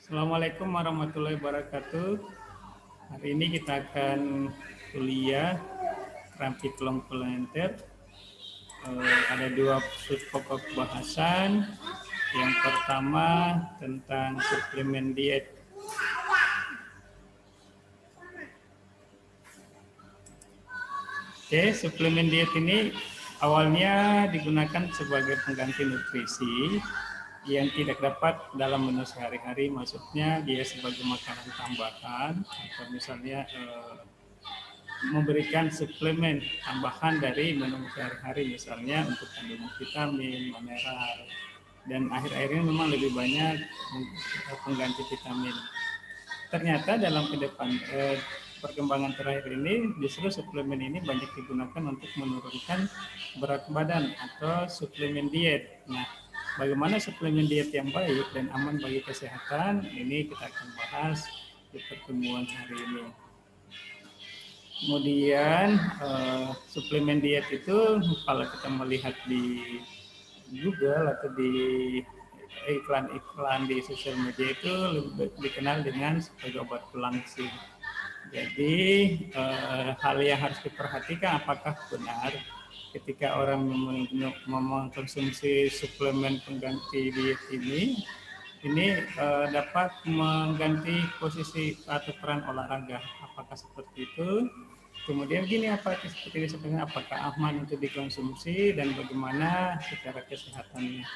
Assalamualaikum warahmatullahi wabarakatuh. Hari ini kita akan kuliah keramik komplementer. Ada dua pokok bahasan. Yang pertama tentang suplemen diet. Oke, suplemen diet ini awalnya digunakan sebagai pengganti nutrisi yang tidak dapat dalam menu sehari-hari, maksudnya dia sebagai makanan tambahan atau misalnya memberikan suplemen tambahan dari menu sehari-hari, misalnya untuk kandungan vitamin, mineral, dan akhir-akhir ini memang lebih banyak pengganti vitamin. Ternyata dalam perkembangan terakhir ini justru suplemen ini banyak digunakan untuk menurunkan berat badan atau suplemen diet. Nah, bagaimana suplemen diet yang baik dan aman bagi kesehatan, ini kita akan bahas di pertemuan hari ini. Kemudian suplemen diet itu kalau kita melihat di Google atau di iklan-iklan di sosial media itu lebih dikenal dengan sebagai obat pelangsing. Jadi hal yang harus diperhatikan apakah benar ketika orang mengkonsumsi suplemen pengganti diet ini dapat mengganti posisi atau peran olahraga. Apakah seperti itu? Kemudian gini, seperti disebutkan, apakah aman untuk dikonsumsi dan bagaimana secara kesehatannya.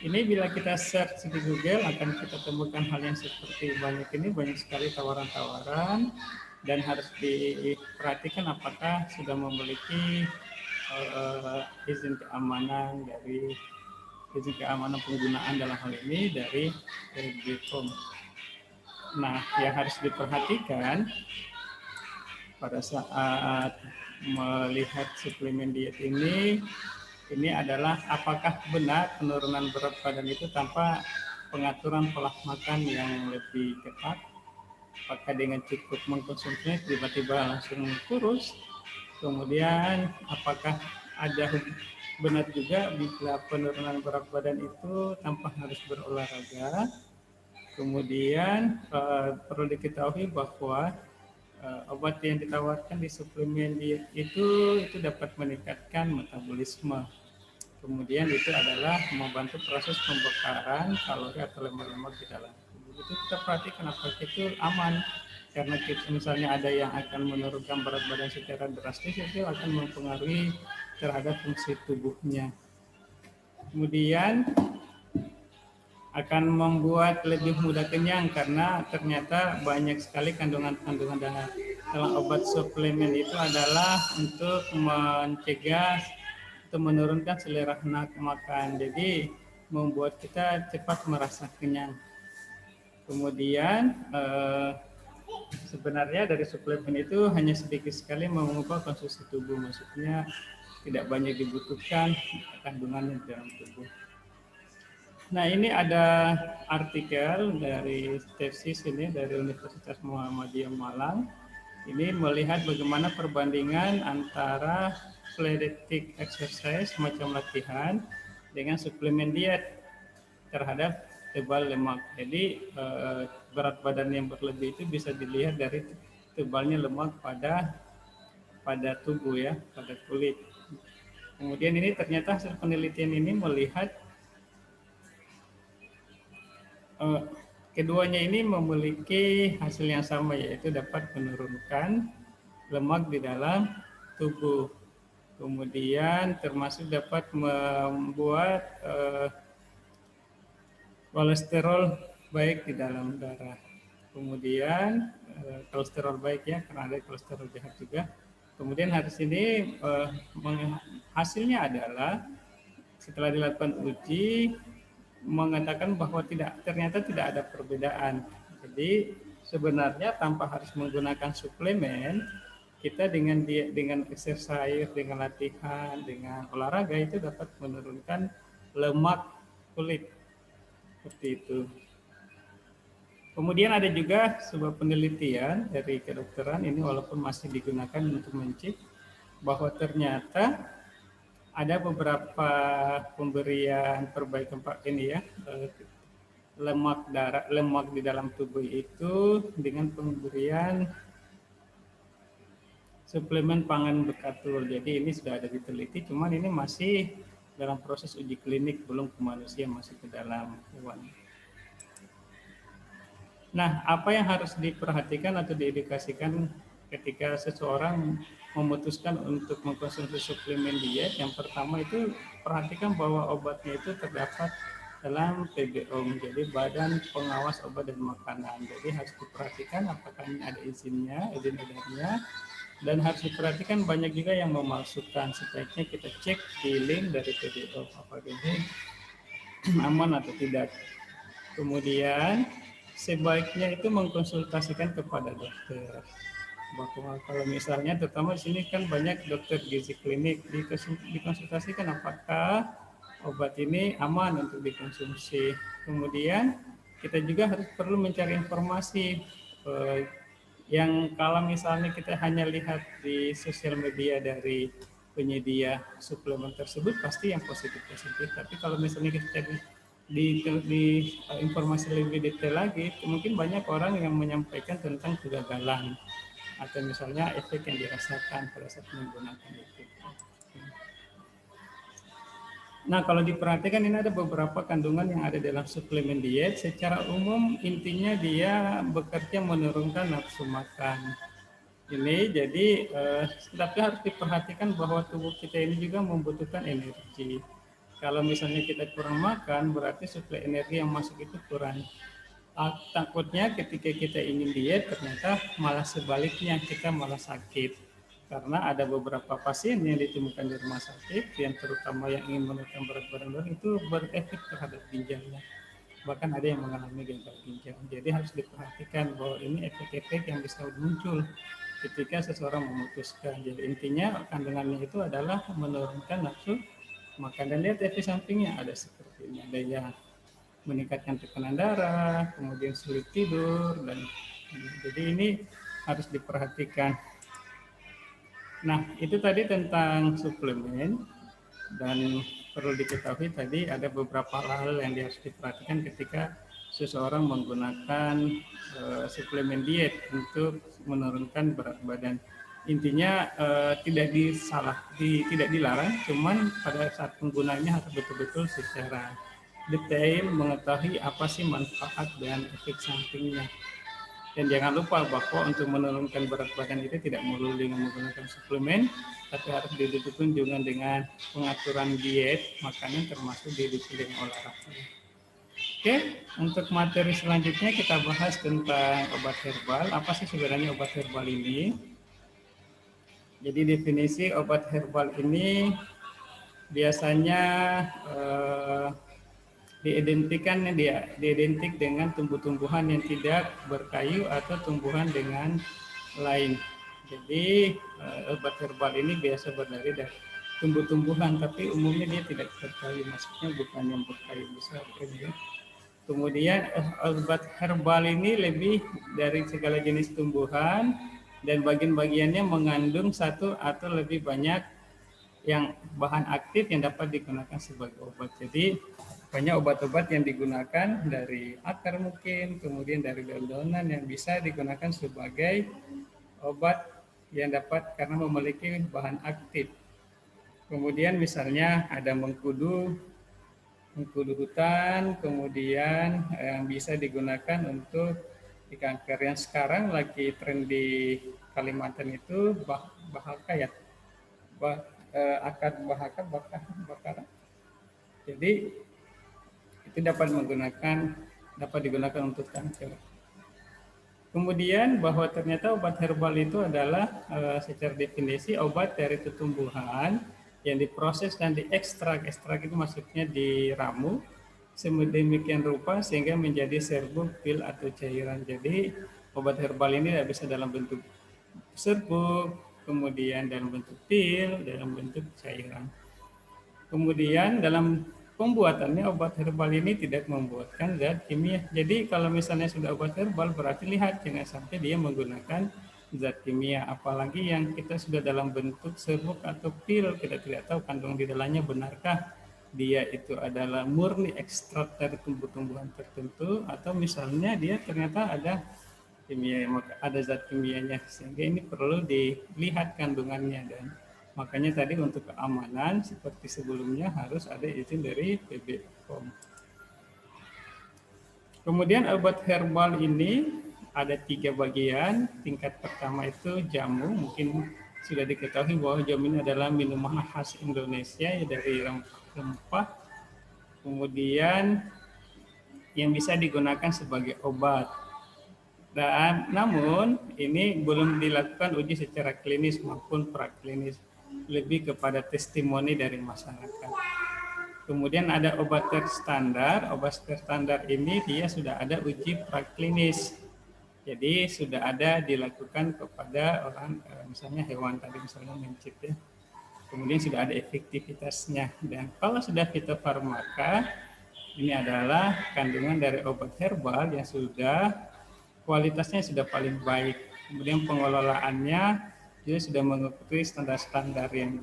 Ini bila kita search di Google akan kita temukan hal yang seperti banyak sekali tawaran-tawaran dan harus diperhatikan apakah sudah memiliki izin keamanan penggunaan dalam hal ini dari BPOM. Nah, yang harus diperhatikan pada saat melihat suplemen diet ini adalah apakah benar penurunan berat badan itu tanpa pengaturan pola makan yang lebih ketat. Apakah dengan cukup mengkonsumsinya tiba-tiba langsung kurus. Kemudian apakah ada benar juga bila penurunan berat badan itu tanpa harus berolahraga. Kemudian perlu diketahui bahwa obat yang ditawarkan di suplemen diet itu dapat meningkatkan metabolisme. Kemudian itu adalah membantu proses pembakaran kalori atau lemak-lemak di dalam tubuh. Itu kita perhatikan apakah itu aman. Karena misalnya ada yang akan menurunkan berat badan secara drastis, itu akan mempengaruhi terhadap fungsi tubuhnya. Kemudian akan membuat lebih mudah kenyang karena ternyata banyak sekali kandungan-kandungan dalam obat suplemen itu adalah untuk mencegah atau menurunkan selera makan. Jadi membuat kita cepat merasa kenyang. Kemudian sebenarnya dari suplemen itu hanya sedikit sekali mengubah konsumsi tubuh, maksudnya tidak banyak dibutuhkan kandungannya dalam tubuh. Nah, ini ada artikel dari tesis ini dari Universitas Muhammadiyah Malang. Ini melihat bagaimana perbandingan antara plyometric exercise, macam latihan, dengan suplemen diet terhadap tebal lemak. Jadi berat badan yang berlebih itu bisa dilihat dari tebalnya lemak pada tubuh ya, pada kulit. Kemudian ini ternyata hasil penelitian ini melihat keduanya ini memiliki hasil yang sama, yaitu dapat menurunkan lemak di dalam tubuh. Kemudian termasuk dapat membuat kolesterol baik di dalam darah. Kemudian kolesterol baik ya, karena ada kolesterol jahat juga. Kemudian hadis ini hasilnya adalah setelah dilakukan uji mengatakan bahwa ternyata tidak ada perbedaan. Jadi sebenarnya tanpa harus menggunakan suplemen, kita dengan exercise, dengan latihan, dengan olahraga itu dapat menurunkan lemak kulit. Seperti itu. Kemudian ada juga sebuah penelitian dari kedokteran, ini walaupun masih digunakan untuk mencip, bahwa ternyata ada beberapa pemberian perbaikan ini ya, lemak di dalam tubuh itu dengan pemberian suplemen pangan bekatul. Jadi ini sudah ada diteliti, cuman ini masih dalam proses uji klinik, belum ke manusia, masih ke dalam hewan. Nah, apa yang harus diperhatikan atau diedukasikan ketika seseorang memutuskan untuk mengkonsumsi suplemen diet? Yang pertama itu perhatikan bahwa obatnya itu terdapat dalam PBOM, jadi Badan Pengawas Obat dan Makanan. Jadi harus diperhatikan apakah ini ada izinnya, izin edarnya, dan harus diperhatikan banyak juga yang memalsukan. Sebaiknya kita cek di link dari PBOM apakah ini aman atau tidak. Kemudian sebaiknya itu mengkonsultasikan kepada dokter. Bahwa kalau misalnya terutama di sini kan banyak dokter gizi klinik, dikonsultasikan apakah obat ini aman untuk dikonsumsi. Kemudian kita juga harus perlu mencari informasi yang kalau misalnya kita hanya lihat di sosial media dari penyedia suplemen tersebut pasti yang positif-positif. Tapi kalau misalnya kita cari di informasi lebih detail lagi, mungkin banyak orang yang menyampaikan tentang kegagalan atau misalnya efek yang dirasakan pada saat menggunakan itu. Nah, kalau diperhatikan ini ada beberapa kandungan yang ada dalam suplemen diet. Secara umum intinya dia bekerja menurunkan nafsu makan. Ini jadi tapi harus diperhatikan bahwa tubuh kita ini juga membutuhkan energi. Kalau misalnya kita kurang makan, berarti suplai energi yang masuk itu kurang. Takutnya ketika kita ingin diet, ternyata malah sebaliknya kita malah sakit. Karena ada beberapa pasien yang ditemukan di rumah sakit, yang terutama yang ingin menurunkan berat badan itu berefek terhadap ginjalnya. Bahkan ada yang mengalami gagal ginjal. Jadi harus diperhatikan bahwa ini efek-efek yang bisa muncul ketika seseorang memutuskan. Jadi intinya kandungannya itu adalah menurunkan nafsu makan. Dan lihat efek sampingnya ada seperti ini. Ada yang meningkatkan tekanan darah, kemudian sulit tidur, dan jadi ini harus diperhatikan. Nah, itu tadi tentang suplemen, dan perlu diketahui tadi ada beberapa hal yang harus diperhatikan ketika seseorang menggunakan suplemen diet untuk menurunkan berat badan. Intinya tidak dilarang, cuman pada saat penggunaannya harus betul-betul secara detail mengetahui apa sih manfaat dan efek sampingnya. Dan jangan lupa bahwa untuk menurunkan berat badan itu tidak melulu dengan menggunakan suplemen, tapi harus didukung juga dengan pengaturan diet, makanan termasuk didukung dengan olahraga. Oke, untuk materi selanjutnya kita bahas tentang obat herbal. Apa sih sebenarnya obat herbal ini? Jadi definisi obat herbal ini biasanya diidentik dengan tumbuh-tumbuhan yang tidak berkayu atau tumbuhan dengan lain. Jadi obat herbal ini biasa berdari dari tumbuh-tumbuhan, tapi umumnya dia tidak berkayu, maksudnya bukan yang berkayu besar. Kemudian obat herbal ini lebih dari segala jenis tumbuhan dan bagian-bagiannya mengandung satu atau lebih banyak yang bahan aktif yang dapat digunakan sebagai obat. Jadi banyak obat-obat yang digunakan dari akar mungkin, kemudian dari daun-daunan yang bisa digunakan sebagai obat yang dapat karena memiliki bahan aktif. Kemudian misalnya ada mengkudu hutan, kemudian yang bisa digunakan untuk di kanker. Yang sekarang lagi tren di Kalimantan itu bahaka ya, akar bahaka bakaran. Jadi itu dapat digunakan untuk kanker. Kemudian bahwa ternyata obat herbal itu adalah secara definisi obat dari tumbuhan yang diproses dan diekstrak. Ekstrak itu maksudnya diramu sedemikian rupa sehingga menjadi serbuk, pil atau cairan. Jadi obat herbal ini bisa dalam bentuk serbuk, kemudian dalam bentuk pil, dalam bentuk cairan. Kemudian dalam pembuatannya obat herbal ini tidak membuatkan zat kimia. Jadi kalau misalnya sudah obat herbal berarti lihat jangan sampai dia menggunakan zat kimia. Apalagi yang kita sudah dalam bentuk serbuk atau pil, kita tidak tahu kandungan di dalamnya benarkah dia itu adalah murni ekstrak dari tumbuh-tumbuhan tertentu, atau misalnya dia ternyata ada ada zat kimianya, sehingga ini perlu dilihat kandungannya. Dan makanya tadi untuk keamanan seperti sebelumnya harus ada izin dari PBPOM. Kemudian obat herbal ini ada 3 bagian. Tingkat pertama itu jamu, mungkin sudah diketahui bahwa jamu ini adalah minuman khas Indonesia dari rempah-rempah, kemudian yang bisa digunakan sebagai obat. Dan namun ini belum dilakukan uji secara klinis maupun praklinis, lebih kepada testimoni dari masyarakat. Kemudian ada obat terstandar. Obat terstandar ini dia sudah ada uji praklinis. Jadi sudah ada dilakukan kepada orang, misalnya hewan tadi, misalnya mencit ya. Kemudian sudah ada efektivitasnya. Dan kalau sudah fitofarmaka, ini adalah kandungan dari obat herbal yang sudah kualitasnya sudah paling baik. Kemudian pengelolaannya juga sudah mengikuti standar-standar yang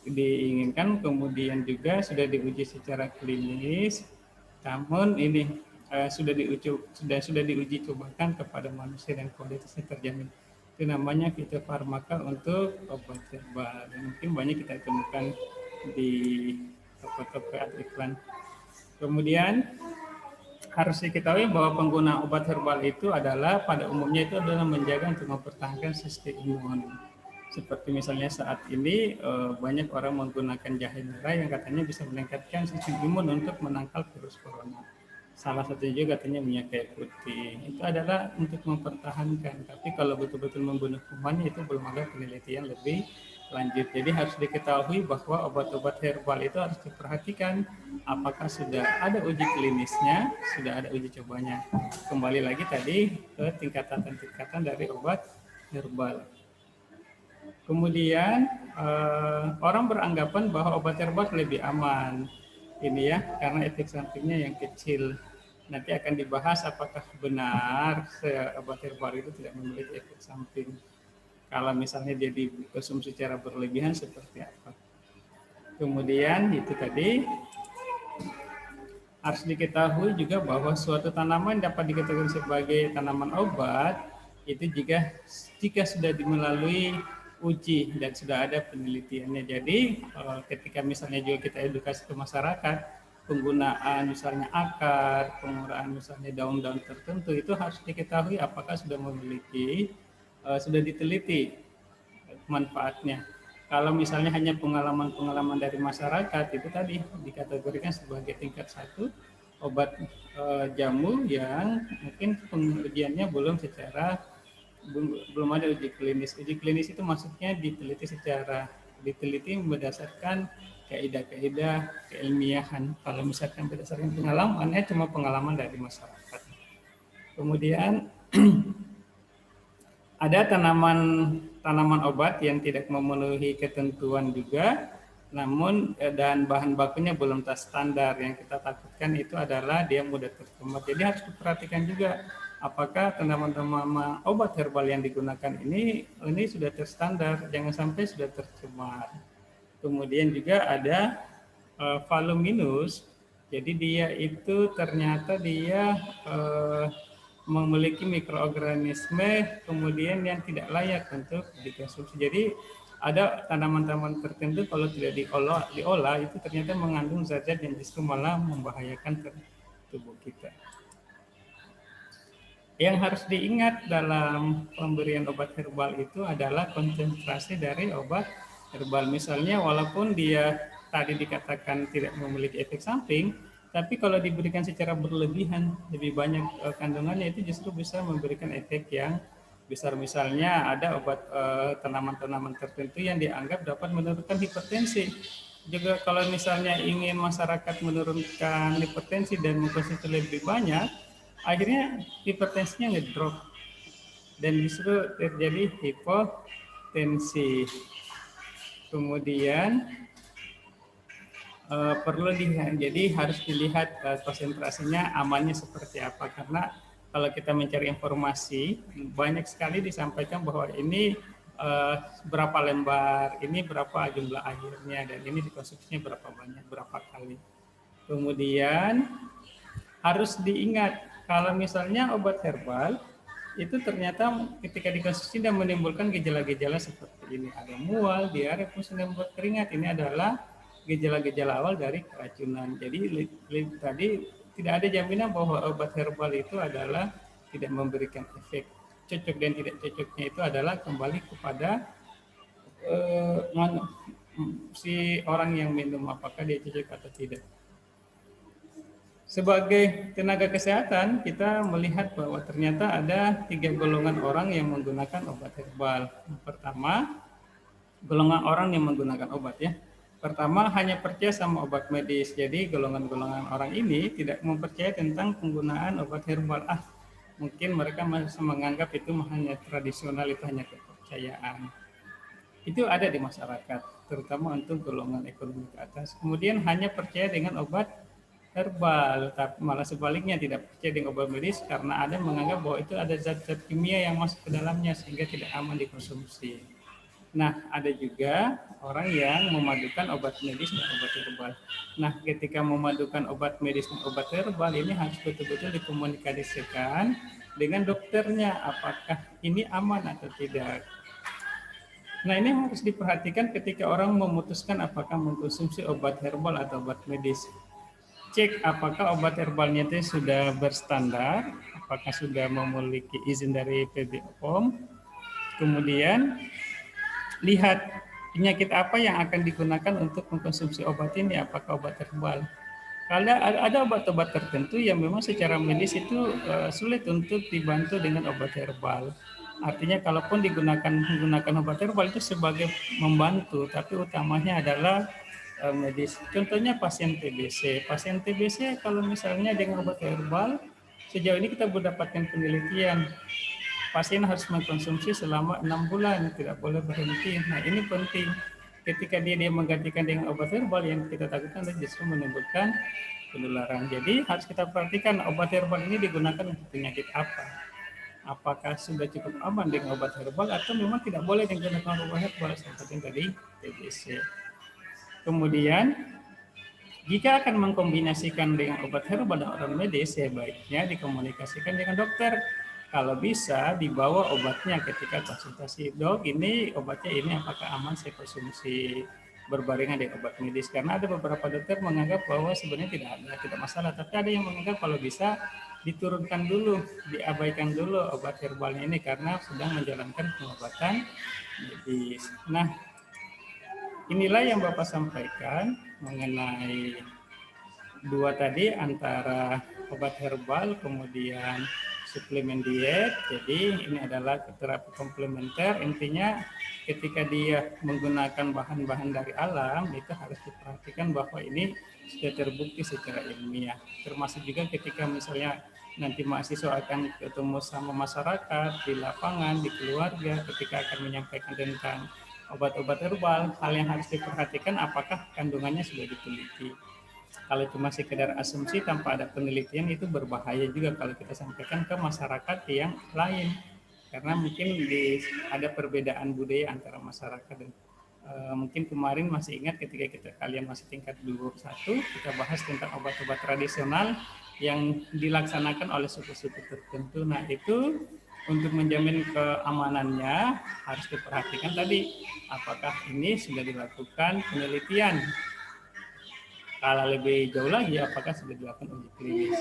diinginkan. Kemudian juga sudah diuji secara klinis. Namun ini sudah diuji cobakan kepada manusia dan kualitasnya terjamin. Itu namanya fitofarmaka untuk obat herbal. Dan mungkin banyak kita temukan di toko-toko atau iklan. Kemudian harus diketahui bahwa pengguna obat herbal itu adalah pada umumnya itu adalah menjaga untuk mempertahankan sistem imun. Seperti misalnya saat ini banyak orang menggunakan jahe merah yang katanya bisa meningkatkan sistem imun untuk menangkal virus corona. Salah satunya juga katanya minyak kayu putih. Itu adalah untuk mempertahankan. Tapi kalau betul-betul membunuh kumannya itu belum ada penelitian lebih lanjut. Jadi harus diketahui bahwa obat-obat herbal itu harus diperhatikan apakah sudah ada uji klinisnya, sudah ada uji cobanya. Kembali lagi tadi ke tingkatan-tingkatan dari obat herbal. Kemudian orang beranggapan bahwa obat herbal lebih aman. Ini ya, karena efek sampingnya yang kecil. Nanti akan dibahas apakah benar obat herbal itu tidak memiliki efek samping. Kalau misalnya dia dikonsumsi secara berlebihan seperti apa. Kemudian itu tadi harus diketahui juga bahwa suatu tanaman dapat dikategorikan sebagai tanaman obat itu jika sudah melalui uji dan sudah ada penelitiannya. Jadi ketika misalnya juga kita edukasi ke masyarakat, penggunaan misalnya akar, penggunaan misalnya daun-daun tertentu itu harus diketahui apakah sudah memiliki sudah diteliti manfaatnya. Kalau misalnya hanya pengalaman-pengalaman dari masyarakat itu tadi dikategorikan sebagai tingkat 1 obat jamu yang mungkin pengujiannya belum ada uji klinis. Uji klinis itu maksudnya diteliti berdasarkan kaidah-kaidah keilmiahan. Kalau misalkan berdasarkan pengalamannya cuma pengalaman dari masyarakat. Kemudian ada tanaman obat yang tidak memenuhi ketentuan juga, namun dan bahan bakunya belum standar. Yang kita takutkan itu adalah dia mudah tercemar. Jadi harus diperhatikan juga apakah tanaman-tanaman obat herbal yang digunakan ini sudah terstandar, jangan sampai sudah tercemar. Kemudian juga ada voluminous, jadi dia itu ternyata dia memiliki mikroorganisme kemudian yang tidak layak untuk dikonsumsi. Jadi ada tanaman-tanaman tertentu kalau tidak diolah itu ternyata mengandung zat-zat yang justru malah membahayakan tubuh kita. Yang harus diingat dalam pemberian obat herbal itu adalah konsentrasi dari obat herbal. Misalnya walaupun dia tadi dikatakan tidak memiliki efek samping, tapi kalau diberikan secara berlebihan, lebih banyak kandungannya itu justru bisa memberikan efek yang besar. Misalnya ada obat tanaman-tanaman tertentu yang dianggap dapat menurunkan hipertensi. Juga kalau misalnya ingin masyarakat menurunkan hipertensi dan mengkonsumsi lebih banyak, akhirnya hipertensinya ngedrop dan justru terjadi hipotensi. Kemudian perlu jadi harus dilihat konsentrasinya amannya seperti apa, karena kalau kita mencari informasi banyak sekali disampaikan bahwa ini berapa lembar, ini berapa jumlah airnya, dan ini dikonsumsinya berapa banyak, berapa kali. Kemudian harus diingat kalau misalnya obat herbal itu ternyata ketika dikonsumsi dan menimbulkan gejala-gejala seperti ini, ada mual, diare, pusing, dan buat keringat. Ini adalah gejala-gejala awal dari keracunan. Jadi tadi tidak ada jaminan bahwa obat herbal itu adalah tidak memberikan efek. Cocok dan tidak cocoknya itu adalah kembali kepada si orang yang minum, apakah dia cocok atau tidak. Sebagai tenaga kesehatan, kita melihat bahwa ternyata ada 3 golongan orang yang menggunakan obat herbal. Yang pertama, golongan orang yang menggunakan obat ya. Pertama, hanya percaya sama obat medis. Jadi golongan-golongan orang ini tidak mempercayai tentang penggunaan obat herbal. Mungkin mereka masih menganggap itu hanya tradisional, itu hanya kepercayaan. Itu ada di masyarakat, terutama untuk golongan ekonomi ke atas. Kemudian hanya percaya dengan obat herbal, tapi malah sebaliknya tidak percaya dengan obat medis karena ada yang menganggap bahwa itu ada zat-zat kimia yang masuk ke dalamnya sehingga tidak aman dikonsumsi. Nah, ada juga orang yang memadukan obat medis dan obat herbal. Nah, ketika memadukan obat medis dan obat herbal ini harus betul-betul dikomunikasikan dengan dokternya apakah ini aman atau tidak. Nah, ini harus diperhatikan ketika orang memutuskan apakah mengkonsumsi obat herbal atau obat medis. Cek apakah obat herbalnya itu sudah berstandar, apakah sudah memiliki izin dari PBPOM. Kemudian lihat penyakit apa yang akan digunakan untuk mengkonsumsi obat ini, apakah obat herbal. Kalau ada obat-obat tertentu yang memang secara medis itu sulit untuk dibantu dengan obat herbal. Artinya kalaupun menggunakan obat herbal itu sebagai membantu, tapi utamanya adalah medis. Contohnya pasien TBC. Pasien TBC kalau misalnya dengan obat herbal, sejauh ini kita mendapatkan penelitian, pasien harus mengkonsumsi selama 6 bulan, tidak boleh berhenti. Nah, ini penting. Ketika dia menggantikan dengan obat herbal, yang kita takutkan justru menimbulkan penularan. Jadi harus kita perhatikan obat herbal ini digunakan untuk penyakit apa. Apakah sudah cukup aman dengan obat herbal atau memang tidak boleh digunakan obat herbal seperti tadi TBC. Kemudian, jika akan mengkombinasikan dengan obat herbal dan obat medis, sebaiknya dikomunikasikan dengan dokter. Kalau bisa, dibawa obatnya ketika konsultasi. Dok, ini obatnya ini apakah aman saya konsumsi berbarengan dengan obat medis? Karena ada beberapa dokter menganggap bahwa sebenarnya tidak masalah. Tapi ada yang menganggap kalau bisa diturunkan dulu, diabaikan dulu obat herbalnya ini karena sedang menjalankan pengobatan medis. Nah, inilah yang Bapak sampaikan mengenai dua tadi antara obat herbal kemudian suplemen diet. Jadi ini adalah terapi komplementer. Intinya ketika dia menggunakan bahan-bahan dari alam itu harus diperhatikan bahwa ini sudah terbukti secara ilmiah. Termasuk juga ketika misalnya nanti mahasiswa akan ketemu sama masyarakat di lapangan, di keluarga, ketika akan menyampaikan tentang obat-obat herbal, hal yang harus diperhatikan apakah kandungannya sudah diteliti. Kalau cuma sekedar asumsi tanpa ada penelitian itu berbahaya juga kalau kita sampaikan ke masyarakat yang lain. Karena mungkin ada perbedaan budaya antara masyarakat dan mungkin kemarin masih ingat ketika kalian masih tingkat 21 kita bahas tentang obat-obat tradisional yang dilaksanakan oleh suku-suku tertentu. Nah, itu untuk menjamin keamanannya harus diperhatikan tadi apakah ini sudah dilakukan penelitian. Kalau lebih jauh lagi apakah sudah dilakukan uji klinis.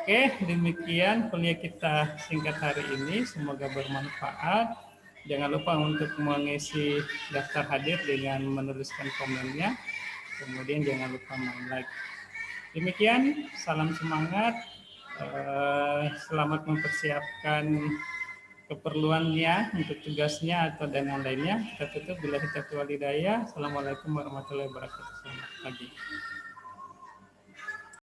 Oke, demikian kuliah kita singkat hari ini, semoga bermanfaat. Jangan lupa untuk mengisi daftar hadir dengan menuliskan komennya. Kemudian jangan lupa like. Demikian, salam semangat. Selamat mempersiapkan keperluannya untuk tugasnya atau dan yang lainnya. Kita tutup bila kita walhidayah. Assalamualaikum warahmatullahi wabarakatuh. Selamat pagi.